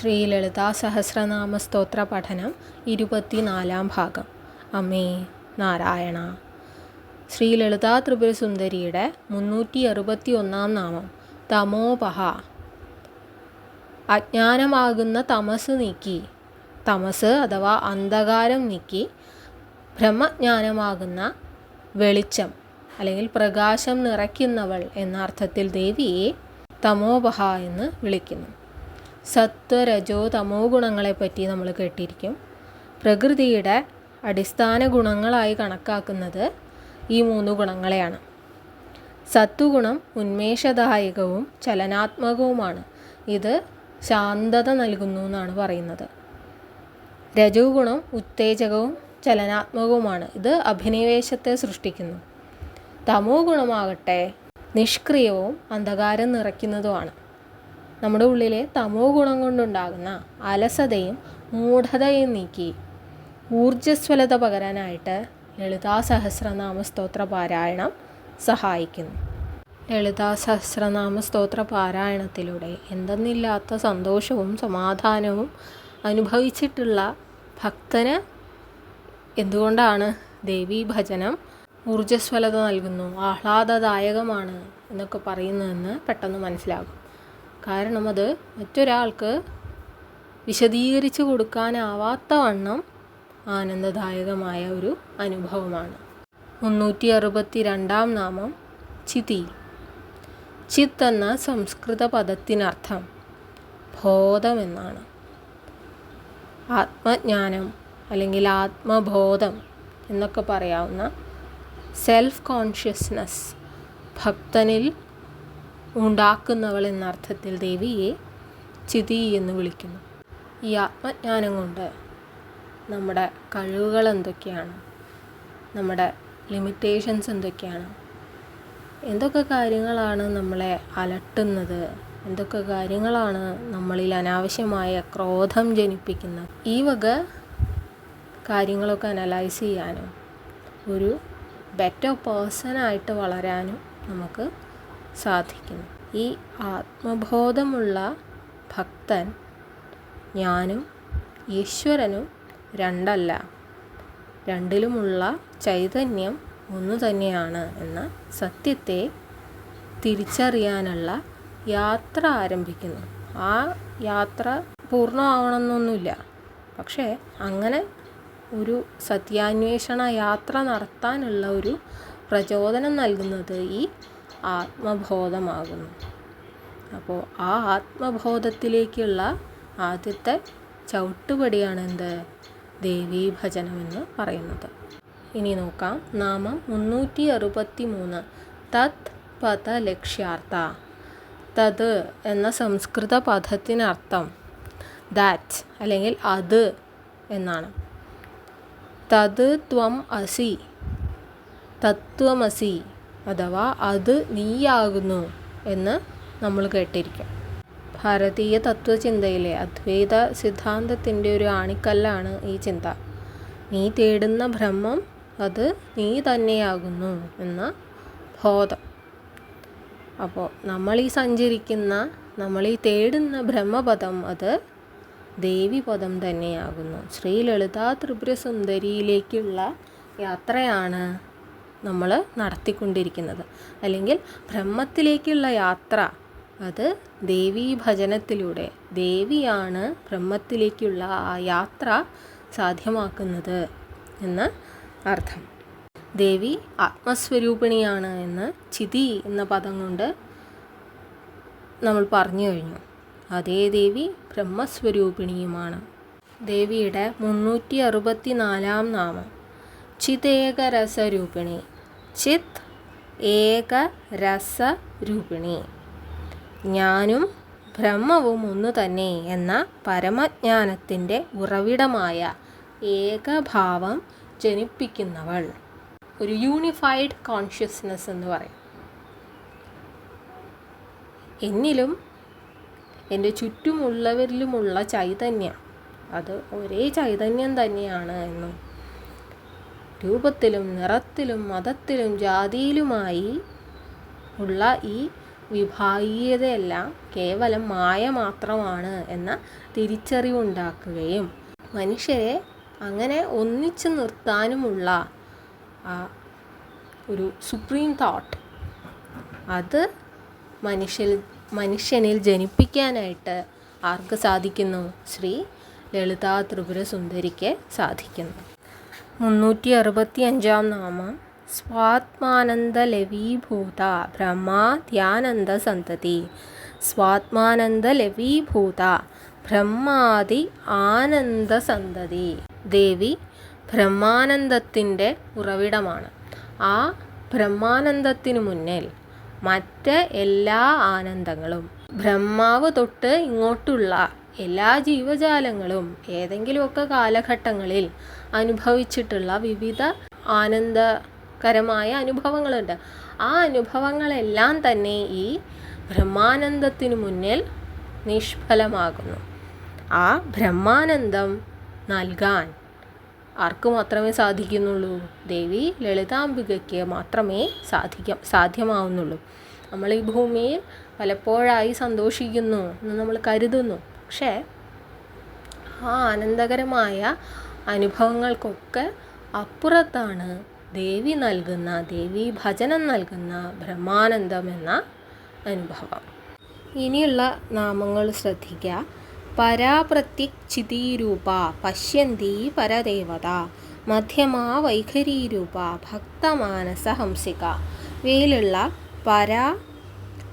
ശ്രീ ലളിതാ സഹസ്രനാമ സ്തോത്ര പഠനം 24 ഭാഗം. അമ്മേ നാരായണ. ശ്രീ ലളിതാ ത്രിപുര സുന്ദരിയുടെ 361 നാമം തമോപഹ. അജ്ഞാനമാകുന്ന തമസ് നീക്കി, തമസ് അഥവാ അന്ധകാരം നീക്കി ബ്രഹ്മജ്ഞാനമാകുന്ന വെളിച്ചം അല്ലെങ്കിൽ പ്രകാശം നിറയ്ക്കുന്നവൾ എന്ന അർത്ഥത്തിൽ ദേവിയെ തമോപഹ എന്ന് വിളിക്കുന്നു. സത്വ രജോ തമോ ഗുണങ്ങളെപ്പറ്റി നമ്മൾ കേട്ടിരിക്കും. പ്രകൃതിയുടെ അടിസ്ഥാന ഗുണങ്ങളായി കണക്കാക്കുന്നത് ഈ 3 ഗുണങ്ങളെയാണ്. സത്വഗുണം ഉന്മേഷദായകവും ചലനാത്മകവുമാണ്. ഇത് ശാന്തത നൽകുന്നു എന്നാണ് പറയുന്നത്. രജോ ഗുണം ഉത്തേജകവും ചലനാത്മകവുമാണ്. ഇത് അഭിനിവേശത്തെ സൃഷ്ടിക്കുന്നു. തമോ ഗുണമാകട്ടെ നിഷ്ക്രിയവും അന്ധകാരം നിറയ്ക്കുന്നതുമാണ്. നമ്മുടെ ഉള്ളിലെ തമോ ഗുണം കൊണ്ടുണ്ടാകുന്ന അലസതയും മൂഢതയും നീക്കി ഊർജ്ജസ്വലത പകരാനായിട്ട് ലളിതാ സഹസ്രനാമ സ്തോത്ര പാരായണം സഹായിക്കുന്നു. ലളിതാ സഹസ്രനാമ സ്തോത്ര പാരായണത്തിലൂടെ എന്തെന്നില്ലാത്ത സന്തോഷവും സമാധാനവും അനുഭവിച്ചിട്ടുള്ള ഭക്തന് എന്തുകൊണ്ടാണ് ദേവീ ഭജനം ഊർജ്ജസ്വലത നൽകുന്നു, ആഹ്ലാദദായകമാണ് എന്നൊക്കെ പറയുന്നതെന്ന് പെട്ടെന്ന് മനസ്സിലാകും. കാരണം അത് മറ്റൊരാൾക്ക് വിശദീകരിച്ചു കൊടുക്കാനാവാത്ത വണ്ണം ആനന്ദദായകമായ ഒരു അനുഭവമാണ്. 362 നാമം ചിതി. ചിത്ത് എന്ന സംസ്കൃത പദത്തിനർത്ഥം ബോധം എന്നാണ്. ആത്മജ്ഞാനം അല്ലെങ്കിൽ ആത്മബോധം എന്നൊക്കെ പറയാവുന്ന സെൽഫ് കോൺഷ്യസ്നസ് ഭക്തനിൽ ഉണ്ടാക്കുന്നവൾ എന്നർത്ഥത്തിൽ ദേവിയെ ചിതി എന്ന് വിളിക്കുന്നു. ഈ ആത്മജ്ഞാനം കൊണ്ട് നമ്മുടെ കഴിവുകൾ എന്തൊക്കെയാണ്, നമ്മുടെ ലിമിറ്റേഷൻസ് എന്തൊക്കെയാണ്, എന്തൊക്കെ കാര്യങ്ങളാണ് നമ്മളെ അലട്ടുന്നത്, എന്തൊക്കെ കാര്യങ്ങളാണ് നമ്മളിൽ അനാവശ്യമായ ക്രോധം ജനിപ്പിക്കുന്നത്, ഈ വക കാര്യങ്ങളൊക്കെ അനലൈസ് ചെയ്യാനും ഒരു ബെറ്റർ പേഴ്സണായിട്ട് വളരാനും നമുക്ക് സാധിക്കുന്നു. ഈ ആത്മബോധമുള്ള ഭക്തൻ ഞാനും ഈശ്വരനും രണ്ടല്ല, രണ്ടിലുമുള്ള ചൈതന്യം ഒന്നു തന്നെയാണ് എന്ന സത്യത്തെ തിരിച്ചറിയാനുള്ള യാത്ര ആരംഭിക്കുന്നു. ആ യാത്ര പൂർണ്ണമാവണമെന്നൊന്നുമില്ല, പക്ഷേ അങ്ങനെ ഒരു സത്യാന്വേഷണ യാത്ര നടത്താനുള്ള ഒരു പ്രചോദനം നൽകുന്നത് ഈ ആത്മബോധമാകുന്നു. അപ്പോൾ ആ ആത്മബോധത്തിലേക്കുള്ള ആദ്യത്തെ ചവിട്ടുപടിയാണ് എന്ത്? ദേവീ ഭജനമെന്ന് പറയുന്നത്. ഇനി നോക്കാം. നാമം 363 തത് പദ ലക്ഷ്യാർത്ഥ. തത് എന്ന സംസ്കൃത പദത്തിനർത്ഥം ദാറ്റ് അല്ലെങ്കിൽ അത് എന്നാണ്. തത് ത്വം അസി, തത്വമസി അഥവാ അത് നീയാകുന്നു എന്ന് നമ്മൾ കേട്ടിരിക്കും. ഭാരതീയ തത്വചിന്തയിലെ അദ്വൈത സിദ്ധാന്തത്തിൻ്റെ ഒരു ആണിക്കല്ലാണ് ഈ ചിന്ത. നീ തേടുന്ന ബ്രഹ്മം അത് നീ തന്നെയാകുന്നു എന്ന ബോധം. അപ്പോൾ നമ്മളീ സഞ്ചരിക്കുന്ന, നമ്മളീ തേടുന്ന ബ്രഹ്മപദം അത് ദേവിപദം തന്നെയാകുന്നു. ശ്രീ ലളിതാ ത്രിപുര സുന്ദരിയിലേക്കുള്ള യാത്രയാണ് നമ്മൾ നടത്തിക്കൊണ്ടിരിക്കുന്നത്. അല്ലെങ്കിൽ ബ്രഹ്മത്തിലേക്കുള്ള യാത്ര അത് ദേവീ ഭജനത്തിലൂടെ, ദേവിയാണ് ബ്രഹ്മത്തിലേക്കുള്ള ആ യാത്ര സാധ്യമാക്കുന്നത് എന്ന് അർത്ഥം. ദേവി ആത്മസ്വരൂപിണിയാണ് എന്ന് ചിതി എന്ന പദം കൊണ്ട് നമ്മൾ പറഞ്ഞു കഴിഞ്ഞു. അതേ ദേവി ബ്രഹ്മസ്വരൂപിണിയുമാണ്. ദേവിയുടെ 364 നാമം ചിതേകരസരൂപിണി. ചിത് ഏകരസരൂപിണി. ഞാനും ബ്രഹ്മവും ഒന്നു തന്നെ എന്ന പരമജ്ഞാനത്തിൻ്റെ ഉറവിടമായ ഏകഭാവം ജനിപ്പിക്കുന്നവൾ. ഒരു യൂണിഫൈഡ് കോൺഷ്യസ്നെസ് എന്ന് പറയും. എന്നിലും എൻ്റെ ചുറ്റുമുള്ളവരിലുമുള്ള ചൈതന്യം അത് ഒരേ ചൈതന്യം തന്നെയാണ് എന്നും രൂപത്തിലും നിറത്തിലും മതത്തിലും ജാതിയിലുമായി ഉള്ള ഈ വിഭാഗീയതയെല്ലാം കേവലം മായ മാത്രമാണ് എന്ന തിരിച്ചറിവുണ്ടാക്കുകയും മനുഷ്യരെ അങ്ങനെ ഒന്നിച്ചു നിർത്താനുമുള്ള ആ ഒരു സുപ്രീം തോട്ട് അത് മനുഷ്യനിൽ ജനിപ്പിക്കാനായിട്ട് ആർക്ക് സാധിക്കുന്നു? ശ്രീ ലളിതാ ത്രിപുര സുന്ദരിക്ക് സാധിക്കുന്നു. 365 നാമം സ്വാത്മാനന്ദലവീഭൂത ബ്രഹ്മാദ്യാനന്ദ സന്തതി. സ്വാത്മാനന്ദലവീഭൂത ബ്രഹ്മാദി ആനന്ദ സന്തതി. ദേവി ബ്രഹ്മാനന്ദത്തിൻ്റെ ഉറവിടമാണ്. ആ ബ്രഹ്മാനന്ദത്തിനു മുന്നിൽ മറ്റ് എല്ലാ ആനന്ദങ്ങളും, ബ്രഹ്മാവ് തൊട്ട് ഇങ്ങോട്ടുള്ള എല്ലാ ജീവജാലങ്ങളും ഏതെങ്കിലുമൊക്കെ കാലഘട്ടങ്ങളിൽ അനുഭവിച്ചിട്ടുള്ള വിവിധ ആനന്ദകരമായ അനുഭവങ്ങളുണ്ട്. ആ അനുഭവങ്ങളെല്ലാം തന്നെ ഈ ബ്രഹ്മാനന്ദത്തിനു മുന്നിൽ നിഷ്ഫലമാകുന്നു. ആ ബ്രഹ്മാനന്ദം നൽകാൻ ആർക്ക് മാത്രമേ സാധിക്കുന്നുള്ളൂ? ദേവി ലളിതാംബികയ്ക്ക് മാത്രമേ സാധ്യമാവുന്നുള്ളൂ. നമ്മൾ ഈ ഭൂമിയിൽ പലപ്പോഴായി സന്തോഷിക്കുന്നു എന്ന് നമ്മൾ കരുതുന്നു. പക്ഷേ ആ ആനന്ദകരമായ അനുഭവങ്ങൾക്കൊക്കെ അപ്പുറത്താണ് ദേവി നൽകുന്ന, ദേവി ഭജനം നൽകുന്ന ബ്രഹ്മാനന്ദം എന്ന അനുഭവം. ഇനിയുള്ള നാമങ്ങൾ ശ്രദ്ധിക്കുക. പരാപ്രത്യക്ഷിതീരൂപ പശ്യന്തി പരദേവത. മധ്യമാ വൈഖരീരൂപ ഭക്തമാനസ ഹംസിക. ഇവയിലുള്ള പര,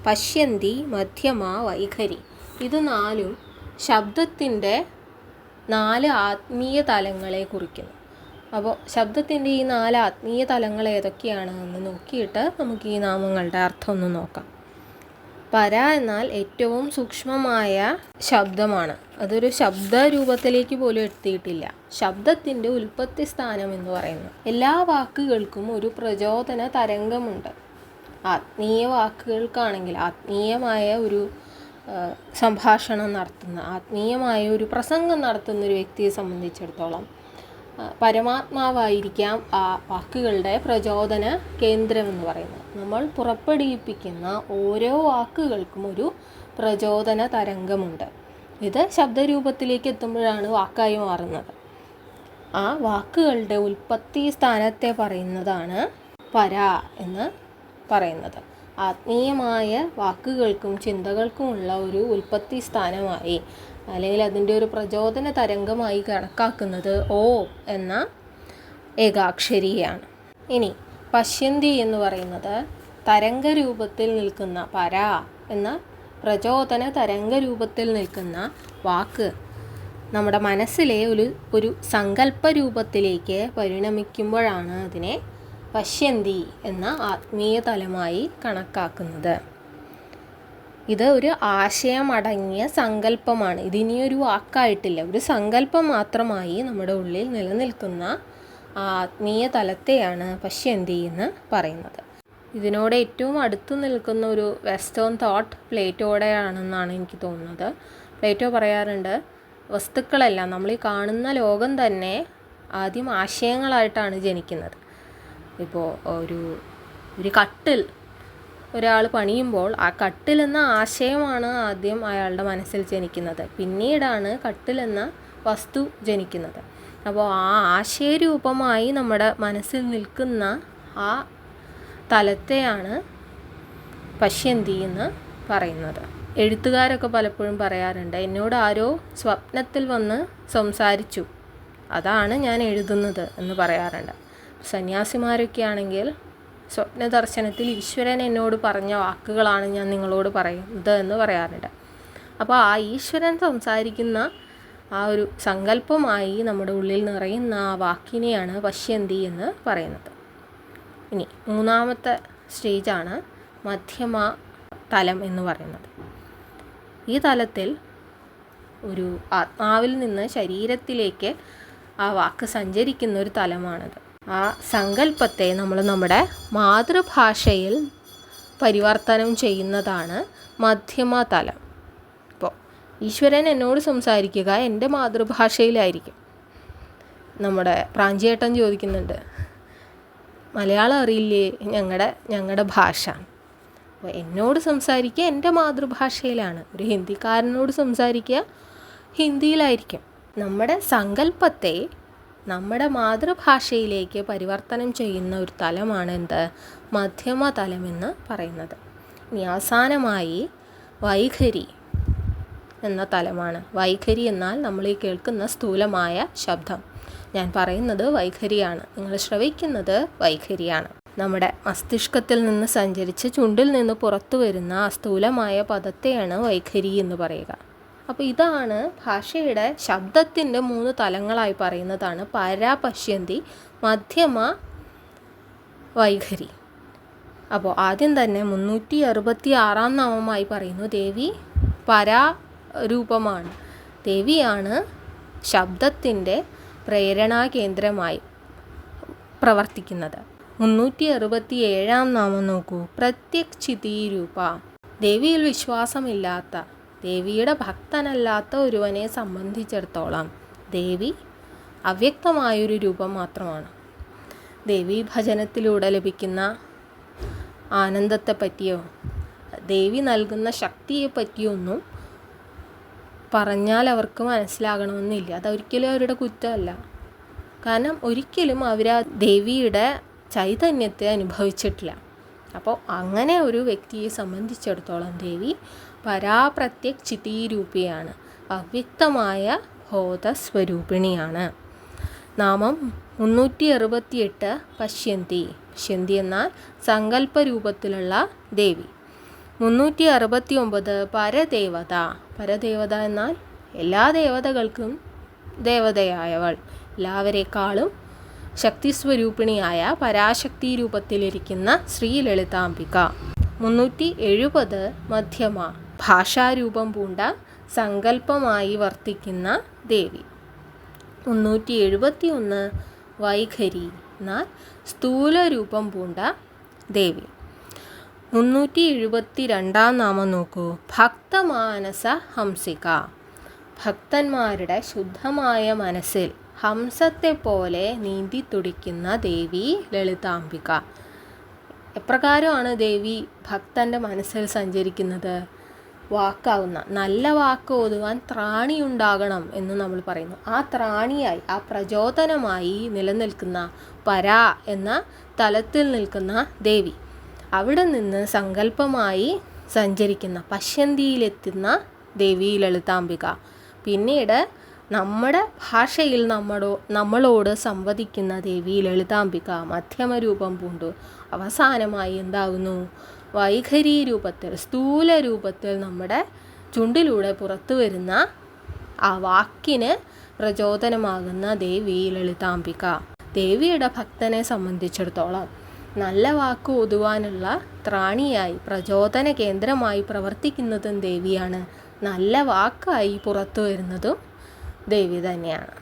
പശ്യന്തി, മധ്യമാ, വൈഖരി, ഇത് നാലും ശബ്ദത്തിൻ്റെ 4 ആത്മീയ തലങ്ങളെ കുറിക്കുന്നു. അപ്പോൾ ശബ്ദത്തിൻ്റെ ഈ 4 ആത്മീയ തലങ്ങൾ ഏതൊക്കെയാണ് എന്ന് നോക്കിയിട്ട് നമുക്ക് ഈ നാമങ്ങളുടെ അർത്ഥം ഒന്ന് നോക്കാം. പര എന്നാൽ ഏറ്റവും സൂക്ഷ്മമായ ശബ്ദമാണ്. അതൊരു ശബ്ദ രൂപത്തിലേക്ക് പോലും എത്തിയിട്ടില്ല. ശബ്ദത്തിൻ്റെ ഉൽപ്പത്തി സ്ഥാനം എന്ന് പറയുന്നത്. എല്ലാ വാക്കുകൾക്കും ഒരു പ്രചോദന തരംഗമുണ്ട്. ആത്മീയ വാക്കുകൾക്കാണെങ്കിൽ ആത്മീയമായ ഒരു സംഭാഷണം നടത്തുന്ന, ആത്മീയമായ ഒരു പ്രസംഗം നടത്തുന്ന ഒരു വ്യക്തിയെ സംബന്ധിച്ചിടത്തോളം പരമാത്മാവായിരിക്കാം ആ വാക്കുകളുടെ പ്രചോദന കേന്ദ്രമെന്ന് പറയുന്നത്. നമ്മൾ പുറപ്പെടുവിപ്പിക്കുന്ന ഓരോ വാക്കുകൾക്കും ഒരു പ്രചോദന തരംഗമുണ്ട്. ഇത് ശബ്ദരൂപത്തിലേക്ക് എത്തുമ്പോഴാണ് വാക്കായി മാറുന്നത്. ആ വാക്കുകളുടെ ഉൽപ്പത്തി സ്ഥാനത്തെ പറയുന്നതാണ് പര എന്ന് പറയുന്നത്. ആത്മീയമായ വാക്കുകൾക്കും ചിന്തകൾക്കുമുള്ള ഒരു ഉൽപ്പത്തി സ്ഥാനമായി അല്ലെങ്കിൽ അതിൻ്റെ ഒരു പ്രചോദന തരംഗമായി കണക്കാക്കുന്നത് ഓ എന്ന ഏകാക്ഷരിയാണ്. ഇനി പശ്യന്തി എന്ന് പറയുന്നത് തരംഗരൂപത്തിൽ നിൽക്കുന്ന, പര എന്ന പ്രചോദന തരംഗരൂപത്തിൽ നിൽക്കുന്ന വാക്ക് നമ്മുടെ മനസ്സിലെ ഒരു സങ്കല്പ രൂപത്തിലേക്ക് പരിണമിക്കുമ്പോഴാണ് അതിനെ പശ്യന്തി എന്ന ആത്മീയ തലമായി കണക്കാക്കുന്നത്. ഇത് ഒരു ആശയമടങ്ങിയ സങ്കല്പമാണ്. ഇതിനിയൊരു വാക്കായിട്ടില്ല, ഒരു സങ്കല്പം മാത്രമായി നമ്മുടെ ഉള്ളിൽ നിലനിൽക്കുന്ന ആത്മീയ തലത്തെയാണ് പശ്യന്തി എന്ന് പറയുന്നത്. ഇതിനോട് ഏറ്റവും അടുത്ത് നിൽക്കുന്ന ഒരു വെസ്റ്റേൺ തോട്ട് പ്ലേറ്റോയുടെയാണെന്നാണ് എനിക്ക് തോന്നുന്നത്. പ്ലേറ്റോ പറയാറുണ്ട്, വസ്തുക്കളെല്ലാം നമ്മൾ ഈ കാണുന്ന ലോകം തന്നെ ആദ്യം ആശയങ്ങളായിട്ടാണ് ജനിക്കുന്നത്. ഇപ്പോൾ ഒരു കട്ടിൽ ഒരാൾ പണിയുമ്പോൾ ആ കട്ടിൽ എന്ന ആശയമാണ് ആദ്യം അയാളുടെ മനസ്സിൽ ജനിക്കുന്നത്. പിന്നീടാണ് കട്ടിൽ എന്ന വസ്തു ജനിക്കുന്നത്. അപ്പോൾ ആ ആശയരൂപമായി നമ്മുടെ മനസ്സിൽ നിൽക്കുന്ന ആ തലത്തെയാണ് പശ്യന്തി എന്ന് പറയുന്നത്. എഴുത്തുകാരൊക്കെ പലപ്പോഴും പറയാറുണ്ട്, എന്നോട് ആരോ സ്വപ്നത്തിൽ വന്ന് സംസാരിച്ചു, അതാണ് ഞാൻ എഴുതുന്നത് എന്ന് പറയാറുണ്ട്. സന്യാസിമാരൊക്കെ ആണെങ്കിൽ സ്വപ്ന ദർശനത്തിൽ ഈശ്വരൻ എന്നോട് പറഞ്ഞ വാക്കുകളാണ് ഞാൻ നിങ്ങളോട് പറയുന്നത് എന്ന് പറയാറുണ്ട്. അപ്പോൾ ആ ഈശ്വരൻ സംസാരിക്കുന്ന ആ ഒരു സങ്കല്പമായി നമ്മുടെ ഉള്ളിൽ നിറയുന്ന ആ വാക്കിനെയാണ് പശ്യന്തി എന്ന് പറയുന്നത്. ഇനി മൂന്നാമത്തെ സ്റ്റേജാണ് മധ്യമ തലം എന്ന് പറയുന്നത്. ഈ തലത്തിൽ ഒരു ആത്മാവിൽ നിന്ന് ശരീരത്തിലേക്ക് ആ വാക്ക് സഞ്ചരിക്കുന്ന ഒരു തലമാണത്. ആ സങ്കല്പത്തെ നമ്മൾ നമ്മുടെ മാതൃഭാഷയിൽ പരിവർത്തനം ചെയ്യുന്നതാണ് മധ്യമ തലം. ഇപ്പോൾ ഈശ്വരൻ എന്നോട് സംസാരിക്കുക എൻ്റെ മാതൃഭാഷയിലായിരിക്കും. നമ്മുടെ പ്രാഞ്ചിയേട്ടൻ ചോദിക്കുന്നുണ്ട്, മലയാളം അറിയില്ലേ? ഞങ്ങളുടെ ഭാഷ. അപ്പോൾ എന്നോട് സംസാരിക്കുക എൻ്റെ മാതൃഭാഷയിലാണ്, ഒരു ഹിന്ദിക്കാരനോട് സംസാരിക്കുക ഹിന്ദിയിലായിരിക്കും. നമ്മുടെ സങ്കല്പത്തെ നമ്മുടെ മാതൃഭാഷയിലേക്ക് പരിവർത്തനം ചെയ്യുന്ന ഒരു തലമാണ് എന്ത്? മധ്യമ തലമെന്ന് പറയുന്നത്. ഇനി അവസാനമായി വൈഖരി എന്ന തലമാണ്. വൈഖരി എന്നാൽ നമ്മൾ ഈ കേൾക്കുന്ന സ്ഥൂലമായ ശബ്ദം. ഞാൻ പറയുന്നത് വൈഖരിയാണ്, നിങ്ങൾ ശ്രവിക്കുന്നത് വൈഖരിയാണ്. നമ്മുടെ മസ്തിഷ്കത്തിൽ നിന്ന് സഞ്ചരിച്ച് ചുണ്ടിൽ നിന്ന് പുറത്തു വരുന്ന ആ സ്ഥൂലമായ പദത്തെയാണ് വൈഖരി എന്ന് പറയുക. അപ്പോൾ ഇതാണ് ഭാഷയുടെ ശബ്ദത്തിൻ്റെ 3 തലങ്ങളായി പറയുന്നതാണ് പര, പശ്യന്തി, മധ്യമ, വൈഖരി. അപ്പോൾ ആദ്യം തന്നെ 366 നാമമായി പറയുന്നു ദേവി പരാരൂപമാണ്. ദേവിയാണ് ശബ്ദത്തിൻ്റെ പ്രേരണാ കേന്ദ്രമായി പ്രവർത്തിക്കുന്നത്. 367 നാമം നോക്കൂ, പ്രത്യക്ഷിതി രൂപ. ദേവിയിൽ വിശ്വാസമില്ലാത്ത, ദേവിയുടെ ഭക്തനല്ലാത്ത ഒരുവനെ സംബന്ധിച്ചിടത്തോളം ദേവി അവ്യക്തമായൊരു രൂപം മാത്രമാണ്. ദേവി ഭജനത്തിലൂടെ ലഭിക്കുന്ന ആനന്ദത്തെ പറ്റിയോ ദേവി നൽകുന്ന ശക്തിയെ പറ്റിയോ ഒന്നും പറഞ്ഞാൽ അവർക്ക് മനസ്സിലാകണമെന്നില്ല. അതൊരിക്കലും അവരുടെ കുറ്റമല്ല. കാരണം ഒരിക്കലും അവർ ആ ദേവിയുടെ ചൈതന്യത്തെ അനുഭവിച്ചിട്ടില്ല. അപ്പോൾ അങ്ങനെ ഒരു വ്യക്തിയെ സംബന്ധിച്ചിടത്തോളം ദേവി പരാപ്രത്യക്ഷിതി രൂപിയാണ്, അവ്യക്തമായ ബോധസ്വരൂപിണിയാണ്. നാമം 368 പശ്യന്തി. പശ്യന്തി എന്നാൽ സങ്കല്പരൂപത്തിലുള്ള ദേവി. 369 പരദേവത. പരദേവത എന്നാൽ എല്ലാ ദേവതകൾക്കും ദേവതയായവൾ, എല്ലാവരെക്കാളും ശക്തിസ്വരൂപിണിയായ പരാശക്തി രൂപത്തിലിരിക്കുന്ന ശ്രീ ലളിതാംബിക. 370 മധ്യമ. ഭാഷാരൂപം പൂണ്ട സങ്കല്പമായി വർത്തിക്കുന്ന ദേവി. 371 വൈഖരി എന്നാൽ സ്ഥൂലരൂപം പൂണ്ട ദേവി. 372 നാമം നോക്കൂ, ഭക്തമാനസ ഹംസിക. ഭക്തന്മാരുടെ ശുദ്ധമായ മനസ്സിൽ ഹംസത്തെ പോലെ നീന്തി തുടിക്കുന്ന ദേവി ലളിതാംബിക. എപ്രകാരമാണ് ദേവി ഭക്തൻ്റെ മനസ്സിൽ സഞ്ചരിക്കുന്നത്? വാക്കാവുന്ന നല്ല വാക്ക് ഓതുവാൻ ത്രാണിയുണ്ടാകണം എന്ന് നമ്മൾ പറയുന്നു. ആ ത്രാണിയായി, ആ പ്രചോദനമായി നിലനിൽക്കുന്ന പര എന്ന തലത്തിൽ നിൽക്കുന്ന ദേവി, അവിടെ നിന്ന് സങ്കല്പമായി സഞ്ചരിക്കുന്ന പശ്യന്തിയിലെത്തുന്ന ദേവി ലളിതാംബിക. പിന്നീട് നമ്മുടെ ഭാഷയിൽ നമ്മളോട് സംവദിക്കുന്ന ദേവി ലളിതാംബിക മധ്യമരൂപം പൂണ്ടു അവസാനമായി എന്താകുന്നു? വൈഖരി രൂപത്തിൽ, സ്ഥൂല രൂപത്തിൽ നമ്മുടെ ചുണ്ടിലൂടെ പുറത്തു വരുന്ന ആ വാക്കിന് പ്രചോദനമാകുന്ന ദേവി ലളിതാംബിക. ദേവിയുടെ ഭക്തനെ സംബന്ധിച്ചിടത്തോളം നല്ല വാക്ക് ഓതുവാനുള്ള ത്രാണിയായി, പ്രചോദന കേന്ദ്രമായി പ്രവർത്തിക്കുന്നതും ദേവിയാണ്. നല്ല വാക്കായി പുറത്തു വരുന്നതും ദേവി തന്നെയാണ്.